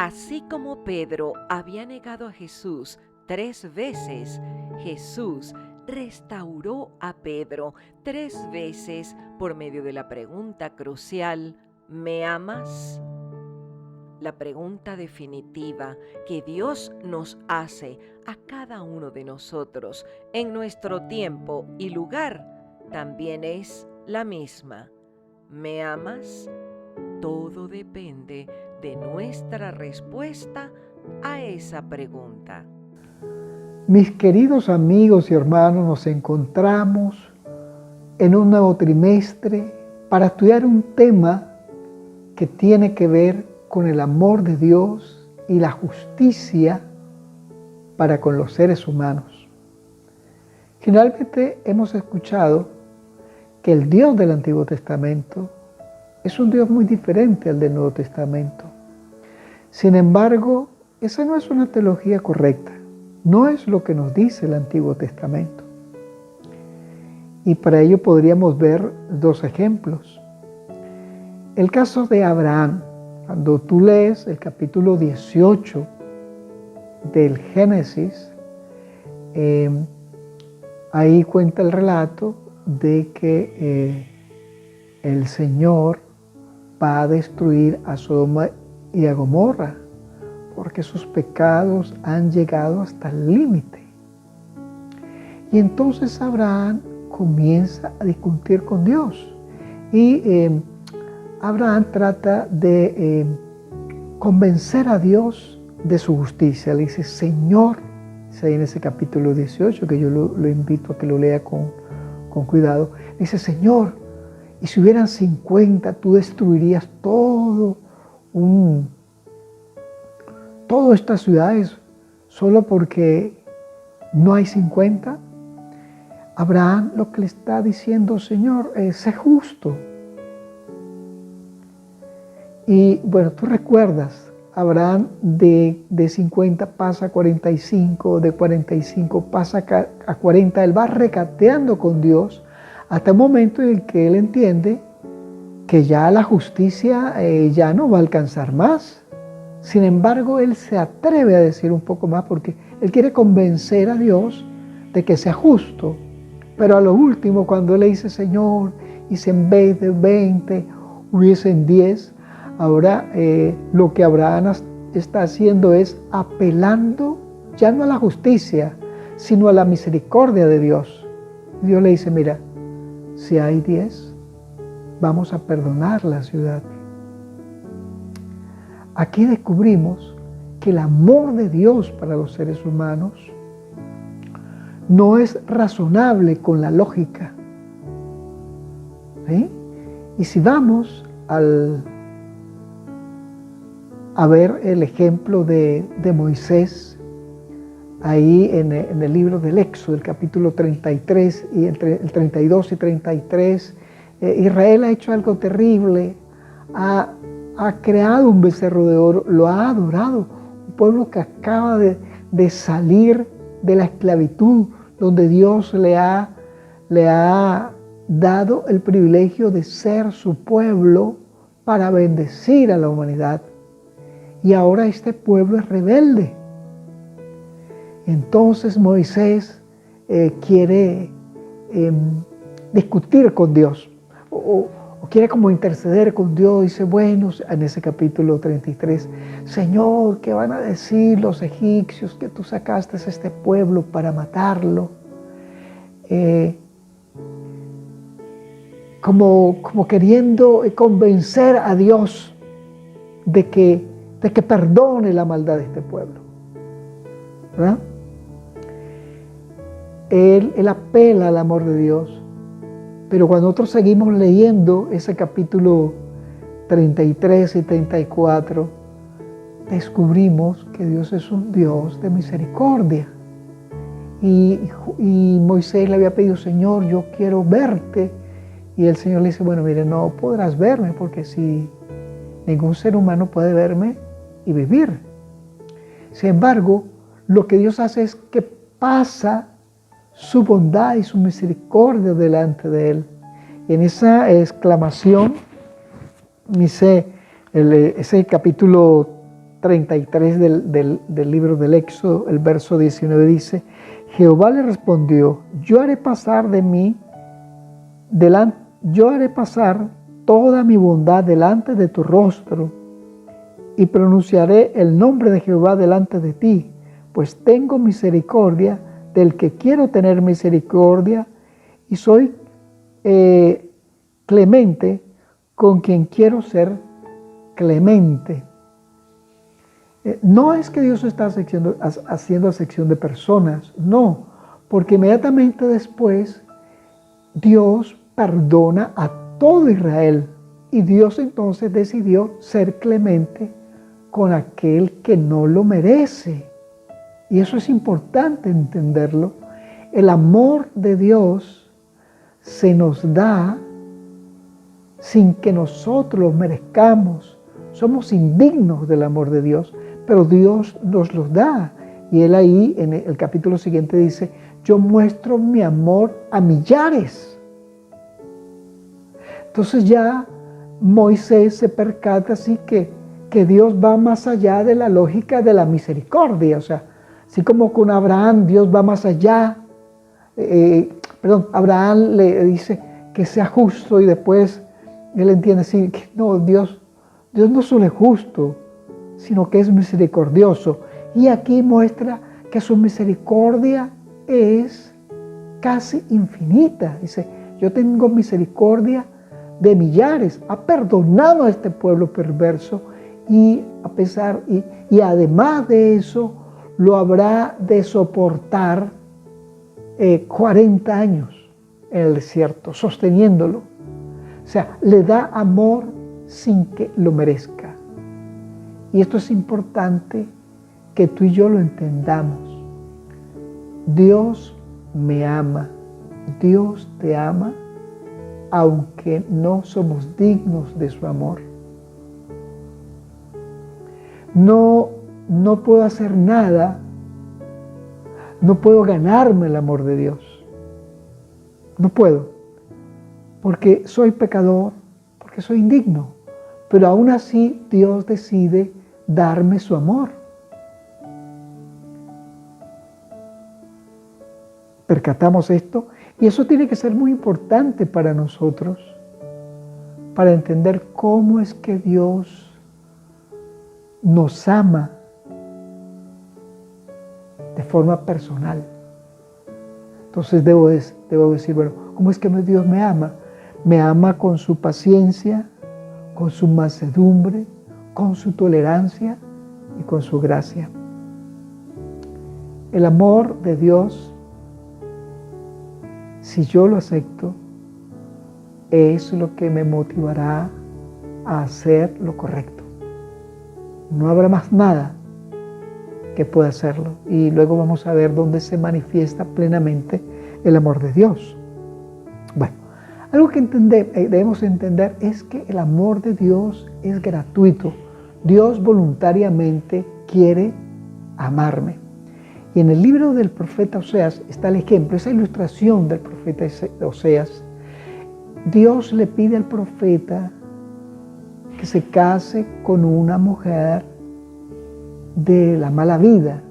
Así como Pedro había negado a Jesús 3 veces, Jesús restauró a Pedro 3 veces por medio de la pregunta crucial: ¿me amas? La pregunta definitiva que Dios nos hace a cada uno de nosotros en nuestro tiempo y lugar también es la misma: ¿me amas? Todo depende de nuestra respuesta a esa pregunta. Mis queridos amigos y hermanos, nos encontramos en un nuevo trimestre para estudiar un tema que tiene que ver con el amor de Dios y la justicia para con los seres humanos. Generalmente hemos escuchado que el Dios del Antiguo Testamento es un Dios muy diferente al del Nuevo Testamento. Sin embargo, esa no es una teología correcta. No es lo que nos dice el Antiguo Testamento. Y para ello podríamos ver 2 ejemplos. El caso de Abraham. Cuando tú lees el capítulo 18 del Génesis, ahí cuenta el relato de que el Señor va a destruir a Sodoma y a Gomorra, porque sus pecados han llegado hasta el límite. Y entonces Abraham comienza a discutir con Dios. Y Abraham trata de convencer a Dios de su justicia. Le dice: Señor, dice ahí en ese capítulo 18, que yo lo invito a que lo lea con cuidado. Dice: Señor, y si hubieran 50, tú destruirías todas estas ciudades solo porque no hay 50. Abraham lo que le está diciendo: Señor, sé justo. Y bueno, tú recuerdas, Abraham de 50 pasa a 45, de 45 pasa a 40, él va recateando con Dios hasta el momento en el que él entiende que ya la justicia ya no va a alcanzar más. Sin embargo, él se atreve a decir un poco más porque él quiere convencer a Dios de que sea justo. Pero a lo último, cuando él le dice: Señor, y si en vez de 20 hubiesen 10, ahora lo que Abraham está haciendo es apelando ya no a la justicia, sino a la misericordia de Dios. Dios le dice: mira, si hay 10, vamos a perdonar la ciudad. Aquí descubrimos que el amor de Dios para los seres humanos no es razonable con la lógica. ¿Sí? Y si vamos a ver el ejemplo de Moisés, ahí en el libro del Éxodo, el capítulo 33, y el 32 y 33, Israel ha hecho algo terrible, ha creado un becerro de oro, lo ha adorado, un pueblo que acaba de salir de la esclavitud, donde Dios le ha dado el privilegio de ser su pueblo para bendecir a la humanidad. Y ahora este pueblo es rebelde. Entonces Moisés quiere discutir con Dios, o quiere como interceder con Dios. Dice: bueno, en ese capítulo 33, Señor, ¿qué van a decir los egipcios que tú sacaste a este pueblo para matarlo? Como queriendo convencer a Dios de que perdone la maldad de este pueblo, ¿verdad? Él apela al amor de Dios, pero cuando nosotros seguimos leyendo ese capítulo 33 y 34, descubrimos que Dios es un Dios de misericordia. Y Moisés le había pedido: Señor, yo quiero verte. Y el Señor le dice: bueno, mire, no podrás verme, porque si ningún ser humano puede verme y vivir. Sin embargo, lo que Dios hace es que pasa su bondad y su misericordia delante de él. Y en esa exclamación, dice ese capítulo 33 del libro del Éxodo, el verso 19 dice: Jehová le respondió, yo haré pasar toda mi bondad delante de tu rostro y pronunciaré el nombre de Jehová delante de ti, pues tengo misericordia del que quiero tener misericordia y soy clemente con quien quiero ser clemente. No es que Dios está haciendo acepción de personas, no, porque inmediatamente después Dios perdona a todo Israel y Dios entonces decidió ser clemente con aquel que no lo merece. Y eso es importante entenderlo. El amor de Dios se nos da sin que nosotros lo merezcamos. Somos indignos del amor de Dios, pero Dios nos los da. Y Él ahí, en el capítulo siguiente, dice: yo muestro mi amor a millares. Entonces ya Moisés se percata así que Dios va más allá de la lógica de la misericordia. O sea, así como con Abraham, Dios va más allá. Abraham le dice que sea justo y después él entiende así que no, Dios no solo es justo, sino que es misericordioso. Y aquí muestra que su misericordia es casi infinita. Dice: yo tengo misericordia de millares. Ha perdonado a este pueblo perverso y además de eso lo habrá de soportar 40 años en el desierto, sosteniéndolo. O sea, le da amor sin que lo merezca. Y esto es importante que tú y yo lo entendamos. Dios me ama, Dios te ama, aunque no somos dignos de su amor. No puedo hacer nada, no puedo ganarme el amor de Dios. No puedo, porque soy pecador, porque soy indigno. Pero aún así Dios decide darme su amor. ¿Percatamos esto? Y eso tiene que ser muy importante para nosotros, para entender cómo es que Dios nos ama de forma personal. Entonces debo decir, bueno, ¿cómo es que Dios me ama? Me ama con su paciencia, con su mansedumbre, con su tolerancia y con su gracia. El amor de Dios, si yo lo acepto, es lo que me motivará a hacer lo correcto. No habrá más nada que pueda hacerlo. Y luego vamos a ver dónde se manifiesta plenamente el amor de Dios. Bueno, algo que debemos entender es que el amor de Dios es gratuito. Dios voluntariamente quiere amarme. Y en el libro del profeta Oseas está el ejemplo, esa ilustración del profeta Oseas. Dios le pide al profeta que se case con una mujer de la mala vida,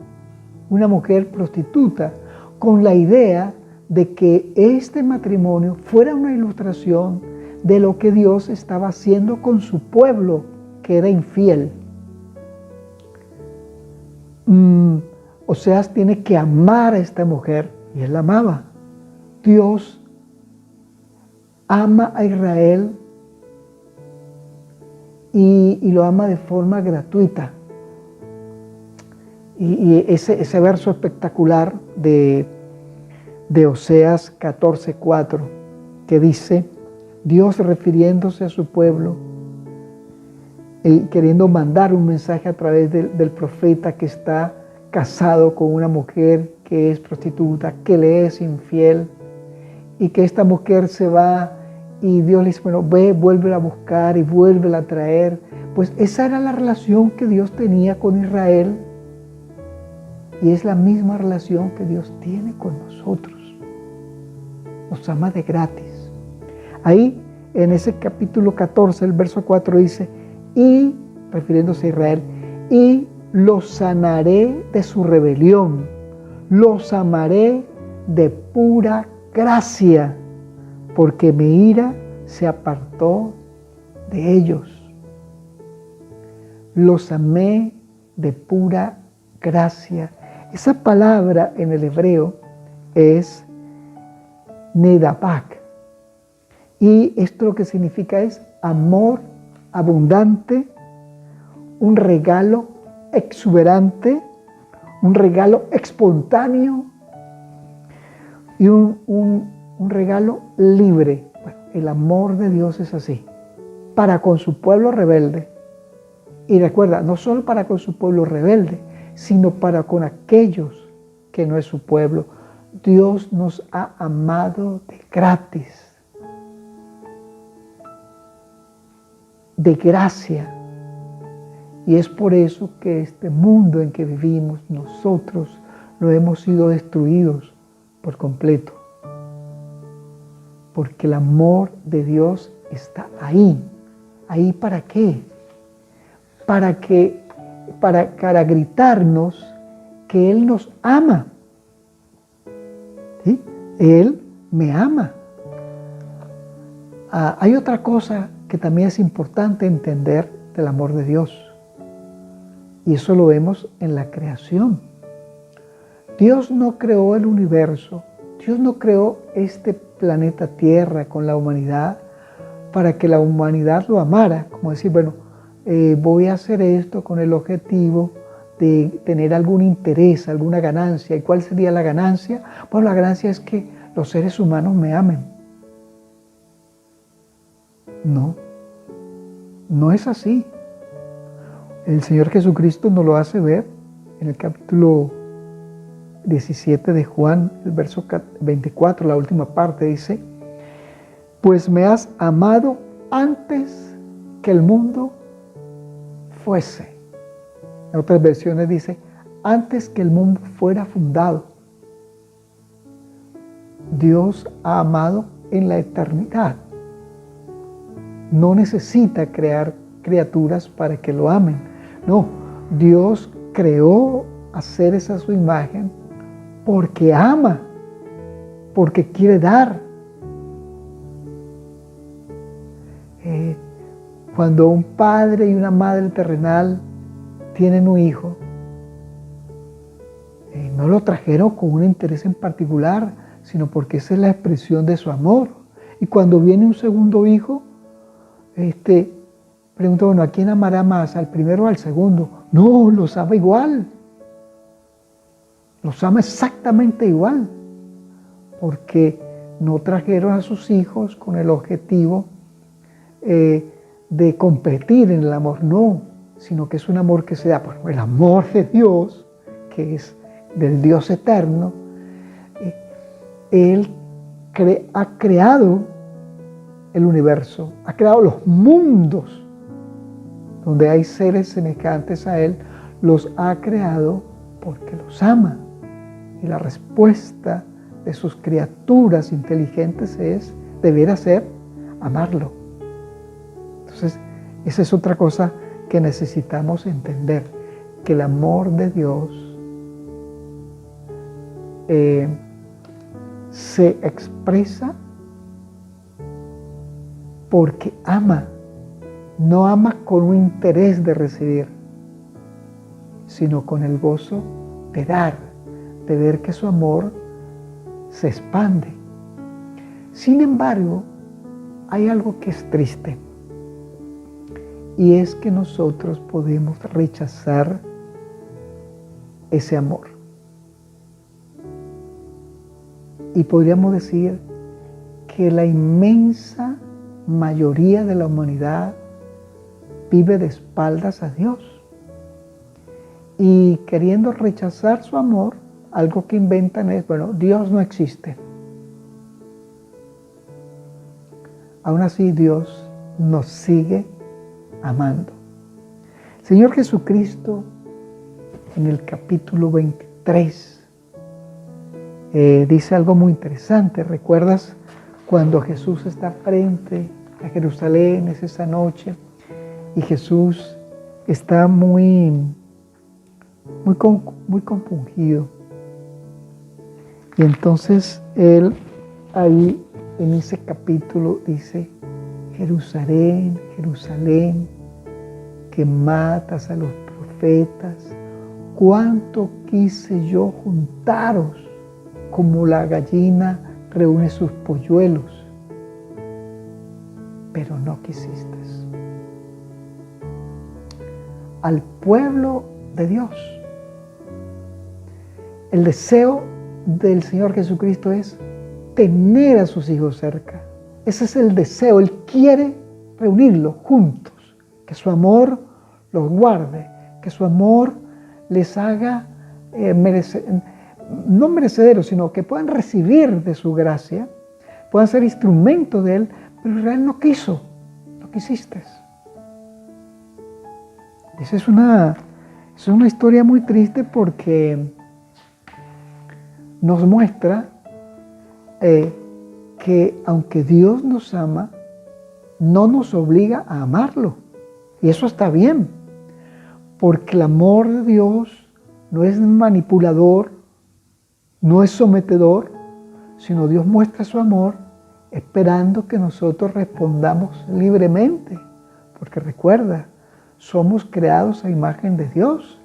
una mujer prostituta, con la idea de que este matrimonio fuera una ilustración de lo que Dios estaba haciendo con su pueblo, que era infiel. Oseas tiene que amar a esta mujer, y él la amaba. Dios ama a Israel y lo ama de forma gratuita. Y ese verso espectacular de Oseas 14:4, que dice, Dios refiriéndose a su pueblo y queriendo mandar un mensaje a través del profeta que está casado con una mujer que es prostituta, que le es infiel, y que esta mujer se va y Dios le dice, bueno, ve, vuélvela a buscar y vuélvela a traer. Pues esa era la relación que Dios tenía con Israel y es la misma relación que Dios tiene con nosotros. Nos ama de gratis. Ahí, en ese capítulo 14, el verso 4 dice, y, refiriéndose a Israel, y los sanaré de su rebelión, los amaré de pura gracia, porque mi ira se apartó de ellos. Los amé de pura gracia. Esa palabra en el hebreo es nedabak. Y esto lo que significa es amor abundante, un regalo exuberante, un regalo espontáneo y un regalo libre. Bueno, el amor de Dios es así, para con su pueblo rebelde. Y recuerda, no solo para con su pueblo rebelde, sino para con aquellos que no es su pueblo. Dios nos ha amado de gratis, de gracia. Y es por eso que este mundo en que vivimos, nosotros lo hemos sido destruidos por completo. Porque el amor de Dios está ahí. ¿Ahí para qué? Para gritarnos que Él nos ama. ¿Sí? Él me ama. Hay otra cosa que también es importante entender del amor de Dios. Y eso lo vemos en la creación. Dios no creó el universo. Dios no creó este planeta Tierra con la humanidad para que la humanidad lo amara. Como decir, bueno, voy a hacer esto con el objetivo de tener algún interés, alguna ganancia. ¿Y cuál sería la ganancia? Bueno, la ganancia es que los seres humanos me amen. No, no es así. El Señor Jesucristo nos lo hace ver en el capítulo 17 de Juan, el verso 24, la última parte, dice: pues me has amado antes que el mundo fuese. En otras versiones dice: antes que el mundo fuera fundado. Dios ha amado en la eternidad. No necesita crear criaturas para que lo amen. No, Dios creó a seres a su imagen porque ama, porque quiere dar. Cuando un padre y una madre terrenal tienen un hijo, no lo trajeron con un interés en particular, sino porque esa es la expresión de su amor. Y cuando viene un segundo hijo, pregunta, bueno, ¿a quién amará más? ¿Al primero o al segundo? No, los ama igual. Los ama exactamente igual. Porque no trajeron a sus hijos con el objetivo de competir en el amor, no, sino que es un amor que se da por el amor de Dios, que es del Dios eterno. Él ha creado el universo, ha creado los mundos donde hay seres semejantes a Él, los ha creado porque los ama. Y la respuesta de sus criaturas inteligentes debiera ser amarlo. Entonces, esa es otra cosa que necesitamos entender, que el amor de Dios se expresa porque ama. No ama con un interés de recibir, sino con el gozo de dar, de ver que su amor se expande. Sin embargo, hay algo que es triste, y es que nosotros podemos rechazar ese amor. Y podríamos decir que la inmensa mayoría de la humanidad vive de espaldas a Dios. Y queriendo rechazar su amor, algo que inventan es, bueno, Dios no existe. Aún así, Dios nos sigue amando. El Señor Jesucristo, en el capítulo 23, dice algo muy interesante. ¿Recuerdas cuando Jesús está frente a Jerusalén, es esa noche, y Jesús está muy muy compungido. Y entonces él ahí en ese capítulo dice: Jerusalén, Jerusalén, que matas a los profetas, cuánto quise yo juntaros como la gallina reúne sus polluelos, pero no quisiste. Al pueblo de Dios, el deseo del Señor Jesucristo es tener a sus hijos cerca. Ese es el deseo. Él quiere reunirlos juntos, que su amor los guarde, que su amor les haga no merecederos, sino que puedan recibir de su gracia, puedan ser instrumentos de Él, pero Israel no quiso, no quisiste. Esa es una historia muy triste porque nos muestra que aunque Dios nos ama, no nos obliga a amarlo. Y eso está bien, porque el amor de Dios no es manipulador, no es sometedor, sino Dios muestra su amor esperando que nosotros respondamos libremente. Porque recuerda, somos creados a imagen de Dios,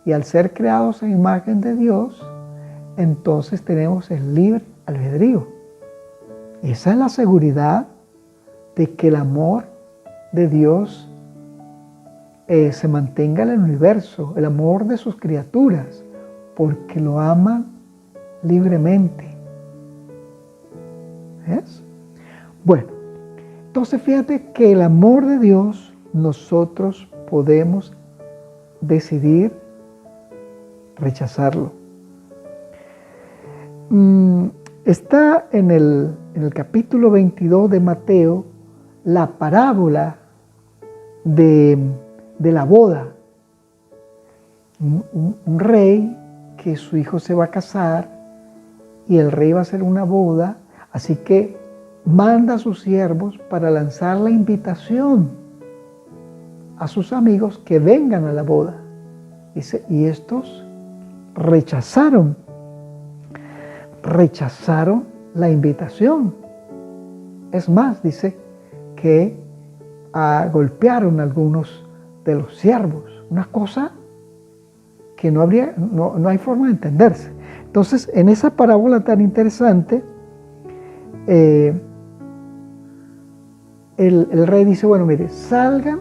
y al ser creados a imagen de Dios, entonces tenemos el libre albedrío. Esa es la seguridad de que el amor de Dios se mantenga en el universo, el amor de sus criaturas, porque lo aman libremente. ¿Ves? Bueno, entonces fíjate que el amor de Dios nosotros podemos decidir rechazarlo. Está en el capítulo 22 de Mateo la parábola de la boda. Un rey que su hijo se va a casar y el rey va a hacer una boda, así que manda a sus siervos para lanzar la invitación a sus amigos que vengan a la boda. Dice, y estos rechazaron la invitación. Es más, dice que golpearon a algunos de los siervos. Una cosa que no hay forma de entenderse. Entonces, en esa parábola tan interesante, el rey dice, bueno, mire, salgan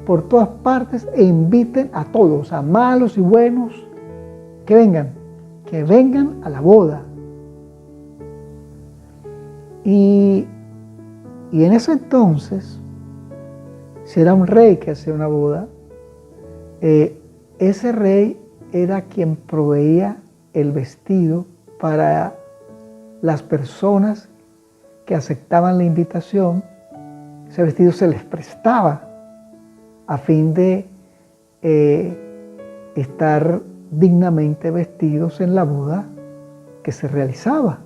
por todas partes e inviten a todos, a malos y buenos, que vengan a la boda. Y en ese entonces, si era un rey que hacía una boda, ese rey era quien proveía el vestido para las personas que aceptaban la invitación. Ese vestido se les prestaba a fin de estar dignamente vestidos en la boda que se realizaba.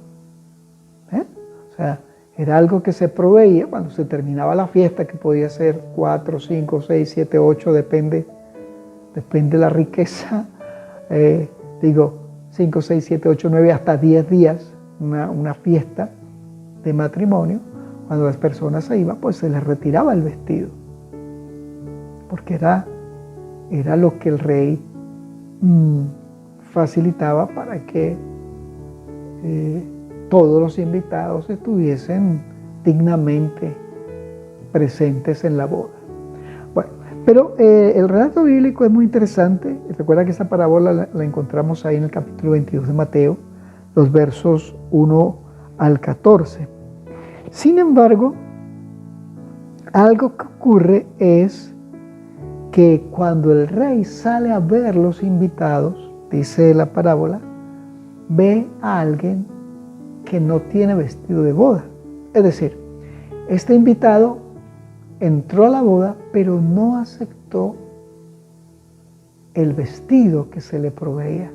O sea, era algo que se proveía cuando se terminaba la fiesta, que podía ser 4, 5, 6, 7, 8, depende de la riqueza. 5, 6, 7, 8, 9, hasta 10 días, una fiesta de matrimonio. Cuando las personas se iban, pues se les retiraba el vestido, porque era lo que el rey facilitaba para que todos los invitados estuviesen dignamente presentes en la boda. Bueno, pero el relato bíblico es muy interesante. Recuerda que esa parábola la encontramos ahí en el capítulo 22 de Mateo, los versos 1 al 14. Sin embargo, algo que ocurre es que cuando el rey sale a ver los invitados, dice la parábola, ve a alguien que no tiene vestido de boda. Es decir, este invitado entró a la boda, pero no aceptó el vestido que se le proveía.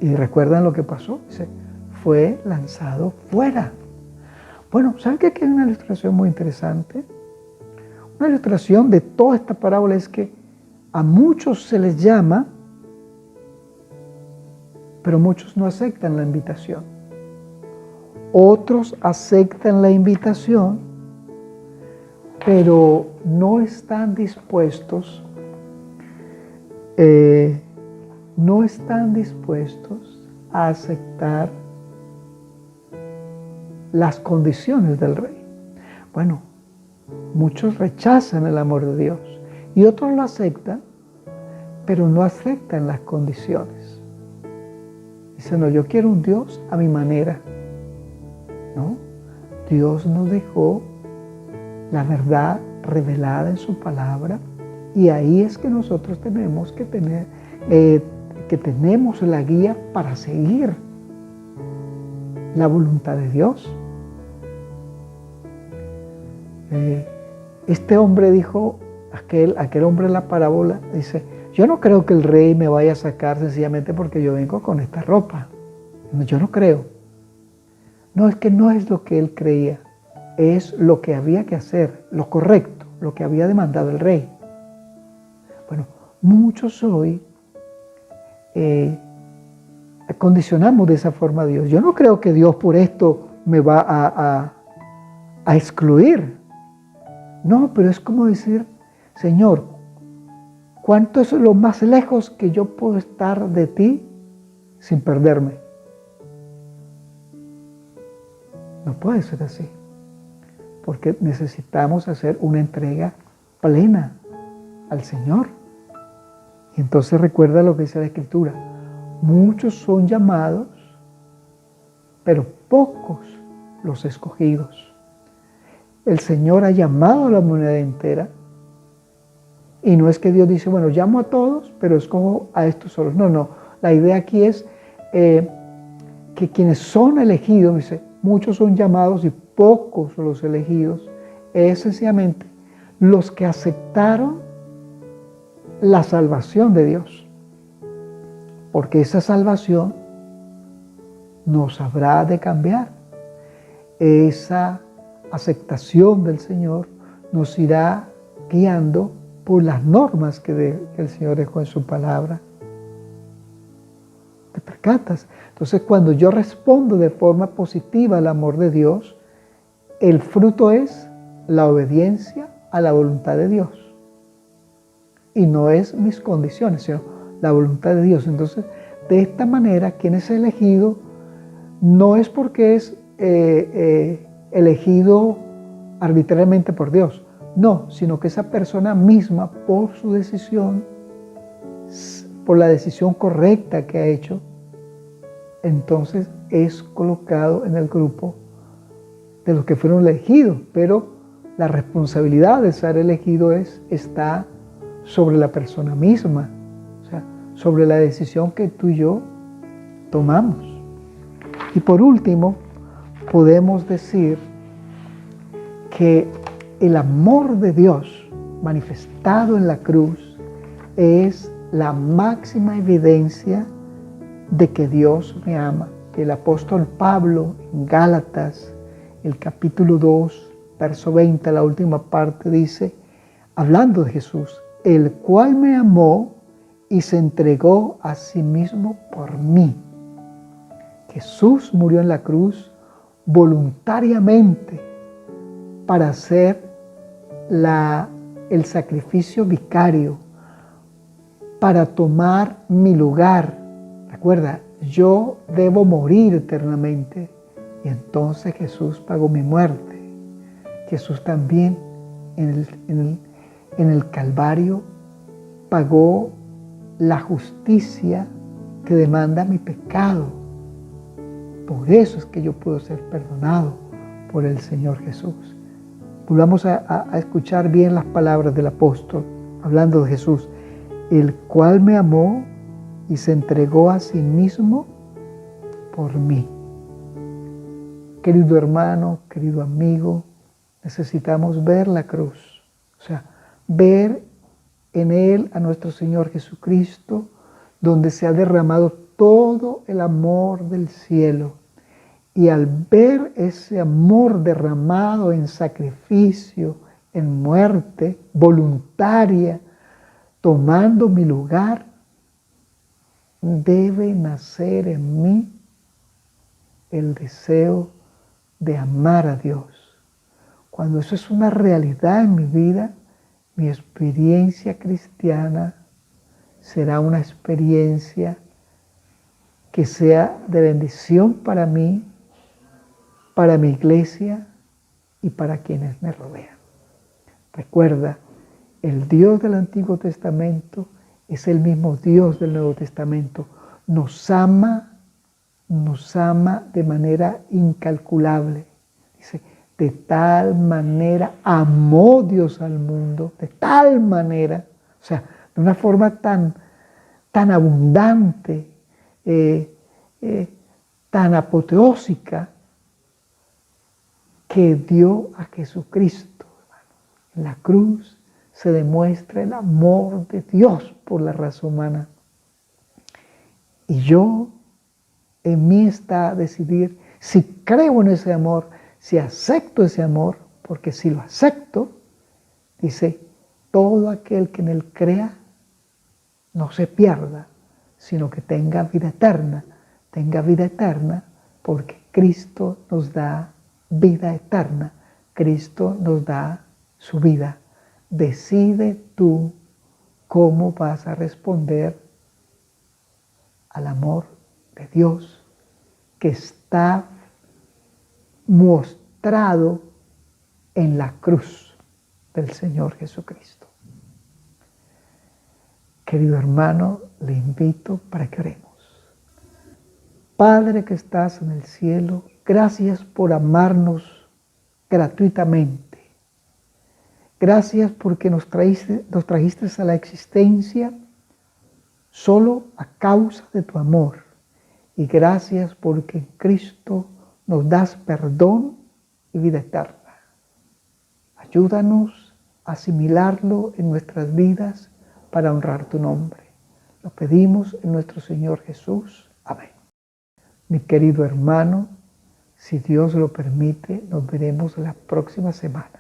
Y recuerdan lo que pasó, dice, fue lanzado fuera. Bueno, ¿saben qué? Aquí hay una ilustración muy interesante. Una ilustración de toda esta parábola es que A muchos se les llama, pero muchos no aceptan la invitación. Otros aceptan la invitación, pero no están dispuestos, a aceptar las condiciones del rey. Bueno, muchos rechazan el amor de Dios y otros lo aceptan, pero no aceptan las condiciones. Dicen, no, yo quiero un Dios a mi manera. No, Dios nos dejó la verdad revelada en su palabra y ahí es que nosotros tenemos que tener, que tenemos la guía para seguir la voluntad de Dios. Este hombre dijo, aquel hombre en la parábola, dice, yo no creo que el rey me vaya a sacar sencillamente porque yo vengo con esta ropa. Yo no creo. No, es que no es lo que él creía, es lo que había que hacer, lo correcto, lo que había demandado el rey. Bueno, muchos hoy condicionamos de esa forma a Dios. Yo no creo que Dios por esto me va a excluir. No, pero es como decir, Señor, ¿cuánto es lo más lejos que yo puedo estar de ti sin perderme? No puede ser así, porque necesitamos hacer una entrega plena al Señor. Y entonces recuerda lo que dice la Escritura, muchos son llamados, pero pocos los escogidos. El Señor ha llamado a la humanidad entera, y no es que Dios dice, bueno, llamo a todos, pero escojo a estos solos. No, la idea aquí es que quienes son elegidos, dice, muchos son llamados y pocos los elegidos, es sencillamente los que aceptaron la salvación de Dios. Porque esa salvación nos habrá de cambiar. Esa aceptación del Señor nos irá guiando por las normas que el Señor dejó en su palabra. ¿Te percatas? Entonces, cuando yo respondo de forma positiva al amor de Dios, el fruto es la obediencia a la voluntad de Dios. Y no es mis condiciones, sino la voluntad de Dios. Entonces, de esta manera, quien es elegido no es porque es elegido arbitrariamente por Dios. No, sino que esa persona misma, por su decisión, por la decisión correcta que ha hecho, entonces es colocado en el grupo de los que fueron elegidos, pero la responsabilidad de ser elegido está sobre la persona misma, o sea, sobre la decisión que tú y yo tomamos. Y por último, podemos decir que el amor de Dios manifestado en la cruz es la máxima evidencia de que Dios me ama. El apóstol Pablo en Gálatas, el capítulo 2, verso 20, la última parte dice, hablando de Jesús, el cual me amó y se entregó a sí mismo por mí. Jesús murió en la cruz voluntariamente para hacer el sacrificio vicario, para tomar mi lugar. Recuerda, yo debo morir eternamente. Y entonces Jesús pagó mi muerte. Jesús también en el Calvario pagó la justicia que demanda mi pecado. Por eso es que yo puedo ser perdonado por el Señor Jesús. Volvamos a escuchar bien las palabras del apóstol, hablando de Jesús, el cual me amó y se entregó a sí mismo por mí. Querido hermano, querido amigo, necesitamos ver la cruz, o sea, ver en Él a nuestro Señor Jesucristo, donde se ha derramado todo el amor del cielo. Y al ver ese amor derramado en sacrificio, en muerte voluntaria, tomando mi lugar, debe nacer en mí el deseo de amar a Dios. Cuando eso es una realidad en mi vida, mi experiencia cristiana será una experiencia que sea de bendición para mí, para mi iglesia y para quienes me rodean. Recuerda, el Dios del Antiguo Testamento es el mismo Dios del Nuevo Testamento. Nos ama de manera incalculable. Dice, de tal manera amó Dios al mundo, de tal manera, o sea, de una forma tan abundante, tan apoteósica, que dio a Jesucristo. En la cruz se demuestra el amor de Dios por la raza humana. Y en mí está decidir si creo en ese amor, si acepto ese amor, porque si lo acepto, dice, todo aquel que en él crea no se pierda, sino que tenga vida eterna, porque Cristo nos da vida eterna, Cristo nos da su vida. Decide tú cómo vas a responder al amor de Dios que está mostrado en la cruz del Señor Jesucristo. Querido hermano, le invito para que oremos. Padre que estás en el cielo, gracias por amarnos gratuitamente. Gracias porque nos trajiste a la existencia solo a causa de tu amor. Y gracias porque en Cristo nos das perdón y vida eterna. Ayúdanos a asimilarlo en nuestras vidas para honrar tu nombre. Lo pedimos en nuestro Señor Jesús. Amén. Mi querido hermano, si Dios lo permite, nos veremos la próxima semana.